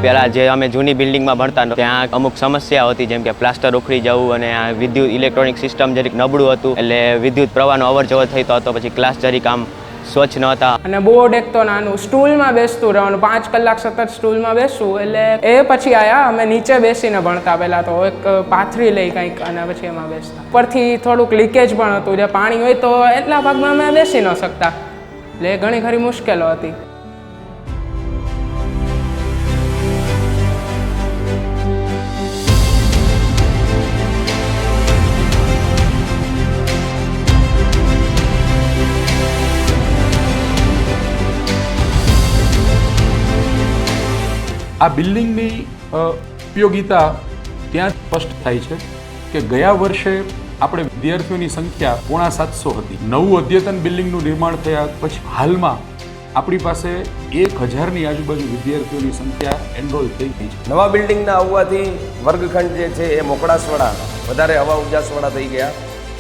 પહેલાં જે અમે જૂની બિલ્ડિંગમાં ભણતા ત્યાં અમુક સમસ્યાઓ હતી, જેમ કે પ્લાસ્ટર ઉખડી જવું અને આ વિદ્યુત ઇલેક્ટ્રોનિક સિસ્ટમ જરીક નબળું હતું, એટલે વિદ્યુત પ્રવાહનો અવર જવર થતો હતો. પછી ક્લાસ જરીક આમ સ્વચ્છ નહોતા. અને બોર્ડ એક તો નાનું, સ્ટૂલમાં બેસતું રહેવાનું, 5 કલાક સતત સ્ટૂલમાં બેસવું. એટલે એ પછી આયા અમે નીચે બેસીને ભણતા. પહેલાં તો એક પાથરી લઈ કંઈક અને પછી એમાં બેસતા. ઉપરથી થોડુંક લીકેજ પણ હતું, જે પાણી હોય તો એટલા ભાગમાં અમે બેસી ન શકતા, એટલે ઘણી ખરી મુશ્કેલો હતી. આ બિલ્ડિંગની ઉપયોગિતા ત્યાં સ્પષ્ટ થાય છે કે ગયા વર્ષે આપણે વિદ્યાર્થીઓની સંખ્યા 750 હતી. નવું અદ્યતન બિલ્ડિંગનું નિર્માણ થયા પછી હાલમાં આપણી પાસે 1000ની આજુબાજુ વિદ્યાર્થીઓની સંખ્યા એનરોલ થઈ ગઈ છે. નવા બિલ્ડિંગના આવવાથી વર્ગખંડ જે છે એ મોકળાશવાળા, વધારે હવા ઉજાસવાળા થઈ ગયા.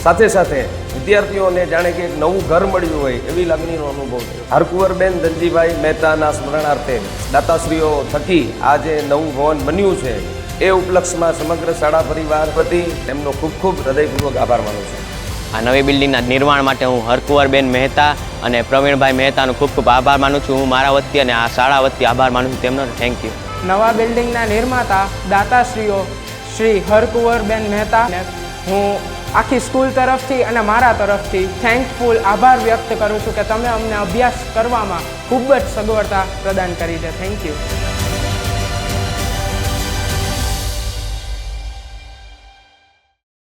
સાથે સાથે વિદ્યાર્થીઓને જાણે કે એક નવું ઘર મળ્યું હોય એવી લાગણીનો અનુભવ થયો. હરકુંવરબેન ધનજીભાઈ મહેતાના સ્મરણાર્થે દાતાશ્રીઓ થકી આ જે નવું ભવન બન્યું છે એ ઉપલક્ષમાં સમગ્ર શાળા પરિવાર વતી એમનો ખૂબ ખૂબ હૃદયપૂર્વક આભાર માનું છું. આ નવી બિલ્ડિંગના નિર્માણ માટે હું હરકુંવરબેન મહેતા અને પ્રવીણભાઈ મહેતાનો ખૂબ ખૂબ આભાર માનું છું. હું મારા વતી અને આ શાળા વતી આભાર માનું છું તેમનો. Thank you. નવા બિલ્ડિંગના નિર્માતા દાતાશ્રીઓ શ્રી હરકુંવરબેન મહેતા, હું આખી સ્કૂલ તરફથી અને મારા તરફથી થેન્કફુલ આભાર વ્યક્ત કરું છું કે તમે અમને અભ્યાસ કરવામાં ખૂબ જ સગવડતા પ્રદાન કરી છે. Thank you.